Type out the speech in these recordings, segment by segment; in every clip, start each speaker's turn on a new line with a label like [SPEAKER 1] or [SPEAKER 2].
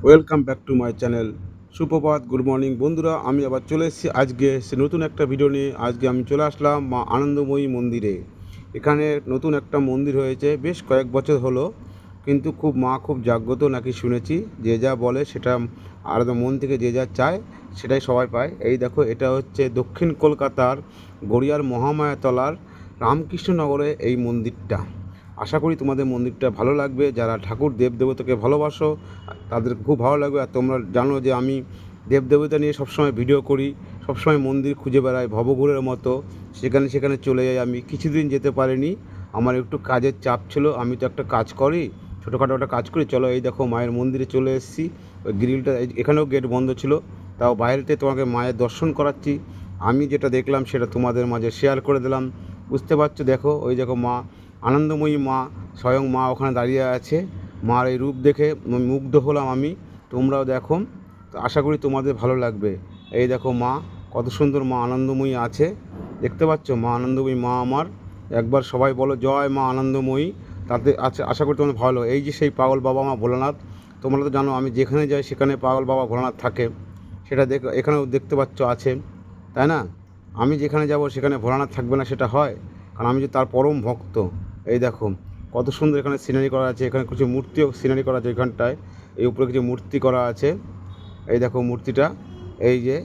[SPEAKER 1] Welcome back to my channel. সুপ্রভাত, good morning বন্ধুরা। আমি আবার চলে এসেছি আজকে সে নতুন একটা ভিডিও নিয়ে। আজকে আমি চলে আসলাম মা আনন্দময়ী মন্দিরে। এখানে নতুন একটা মন্দির হয়েছে, বেশ কয়েক বছর হলো, কিন্তু খুব জাগ্রত নাকি শুনেছি। যে যা বলে সেটা আর মন থেকে যে যা চায় সেটাই সবাই পায়। এই দেখো, এটা হচ্ছে দক্ষিণ কলকাতার গড়িয়ার মহামায়াতলার রামকৃষ্ণনগরে এই মন্দিরটা। আশা করি তোমাদের মন্দিরটা ভালো লাগবে। যারা ঠাকুর দেবদেবতাকে ভালোবাসো তাদের খুব ভালো লাগবে। আর তোমরা জানো যে আমি দেবদেবতা নিয়ে সবসময় ভিডিও করি, সবসময় মন্দির খুঁজে বেড়াই ভবঘুরের মতো। সেখানে সেখানে চলে যাই। আমি কিছুদিন যেতে পারিনি, আমার একটু কাজের চাপ ছিল। আমি তো একটা কাজ করি, ছোটোখাটো একটা কাজ করি। চলো, এই দেখো মায়ের মন্দিরে চলে এসেছি। ওই গ্রিলটা, এখানেও গেট বন্ধ ছিল, তাও বাইরেতে তোমাকে মায়ের দর্শন করাচ্ছি। আমি যেটা দেখলাম সেটা তোমাদের মাঝে শেয়ার করে দিলাম। বুঝতে পারছো? দেখো, ওই দেখো মা আনন্দময়ী মা, স্বয়ং মা ওখানে দাঁড়িয়ে আছে। মার এই রূপ দেখে মুগ্ধ হলাম আমি। তোমরাও দেখো, তো আশা করি তোমাদের ভালো লাগবে। এই দেখো মা, কত সুন্দর মা আনন্দময়ী আছে। দেখতে পাচ্ছ মা আনন্দময়ী মা আমার। একবার সবাই বলো জয় মা আনন্দময়ী। তাতে আশা করি তোমাদের ভালো। এই যে সেই পাগল বাবা মা ভোলানাথ, তোমরা তো জানো আমি যেখানে যাই সেখানে পাগল বাবা ভোলানাথ থাকে। সেটা এখানেও দেখতে পাচ্ছ আছে, তাই না? আমি যেখানে যাব সেখানে ভোলানাথ থাকবে না, সেটা হয়? কারণ আমি যে তার পরম ভক্ত। এই দেখো কত সুন্দর এখানে সিনারি করা আছে। এখানে কিছু মূর্তিও সিনারি করা আছে এখানটায়। এই উপরে কিছু মূর্তি করা আছে। এই দেখো মূর্তিটা, এই যে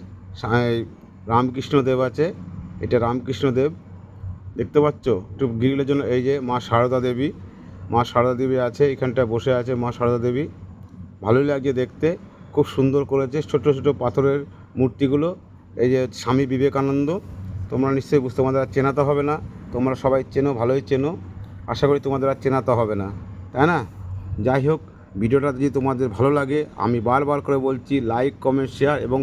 [SPEAKER 1] এই রামকৃষ্ণদেব আছে। এটা রামকৃষ্ণদেব, দেখতে পাচ্ছ? একটু গ্রিলের জন্য এই যে মা সারদা দেবী, মা সারদা দেবী আছে এখানটায় বসে আছে। মা সারদা দেবী ভালোই লাগছে দেখতে, খুব সুন্দর করেছে ছোট ছোট পাথরের মূর্তিগুলো। এই যে স্বামী বিবেকানন্দ, তোমরা নিশ্চয়ই বুঝতে, তোমাদের আর চেনাতে হবে না। তোমরা সবাই চেনো, ভালোই চেনো। আশা করি তোমাদের আর চেনাতে হবে না, তাই না? যাই হোক, ভিডিওটা যদি তোমাদের ভালো লাগে, আমি বারবার করে বলছি লাইক কমেন্ট শেয়ার এবং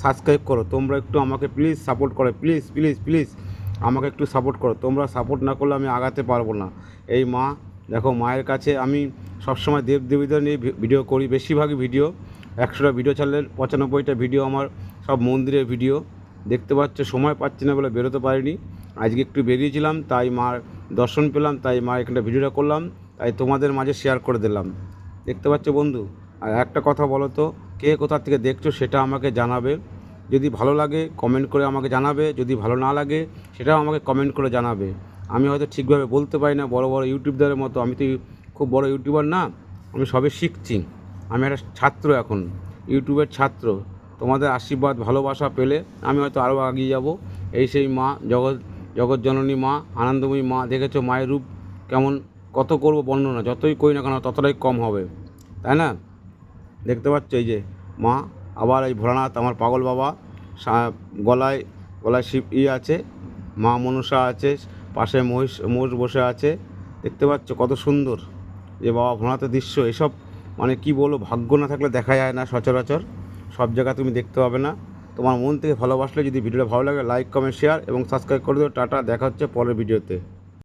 [SPEAKER 1] সাবস্ক্রাইব করো। তোমরা একটু আমাকে প্লিজ সাপোর্ট করো, প্লিজ প্লিজ প্লিজ আমাকে একটু সাপোর্ট করো। তোমরা সাপোর্ট না করলে আমি আগাতে পারবো না। এই মা দেখো, মায়ের কাছে আমি সবসময় দেবদেবীদের নিয়ে ভিডিও করি। বেশিরভাগই ভিডিও, 100টা ভিডিও ছাড়লে 95টা ভিডিও আমার সব মন্দিরের ভিডিও। দেখতে পাচ্ছ সময় পাচ্ছি না বলে বেরোতে পারিনি। আজকে একটু বেরিয়েছিলাম, তাই মার দর্শন পেলাম, তাই মা এখানটা ভিডিওটা করলাম, তাই তোমাদের মাঝে শেয়ার করে দিলাম। দেখতে পাচ্ছ বন্ধু? আর একটা কথা বলো তো, কে কোথা থেকে দেখছো সেটা আমাকে জানাবে। যদি ভালো লাগে কমেন্ট করে আমাকে জানাবে, যদি ভালো না লাগে সেটাও আমাকে কমেন্ট করে জানাবে। আমি হয়তো ঠিকভাবে বলতে পারি না, বড় বড় ইউটিউবদের মতো। আমি তো খুব বড় ইউটিউবার না, আমি সবে শিখছি। আমি একটা ছাত্র এখন, ইউটিউবের ছাত্র। তোমাদের আশীর্বাদ ভালোবাসা পেলে আমি হয়তো আরও এগিয়ে যাব। এই সেই মা জগৎজননী মা আনন্দময়ী মা। দেখেছো মায়ের রূপ কেমন? কত করব বর্ণনা, যতই করি না কেন ততটাই কম হবে, তাই না? দেখতে পাচ্ছ এই যে মা, আবার এই ভোলানাথ আমার পাগল বাবা। গলায় গলায় শিব আছে, মা মনসা আছে, পাশে মোষ বসে আছে। দেখতে পাচ্ছ কত সুন্দর যে বাবা ভোলানাথের দৃশ্য। এসব মানে কি বলবো, ভাগ্য না থাকলে দেখা যায় না সচরাচর। সব জায়গা তুমি দেখতে পাবে না। তোমার মন থেকে ভালোবাসলে যদি ভিডিওটা ভালো লাগে লাইক কমেন্ট শেয়ার এবং সাবস্ক্রাইব করে দিও। টাটা, দেখা হচ্ছে পরের ভিডিওতে।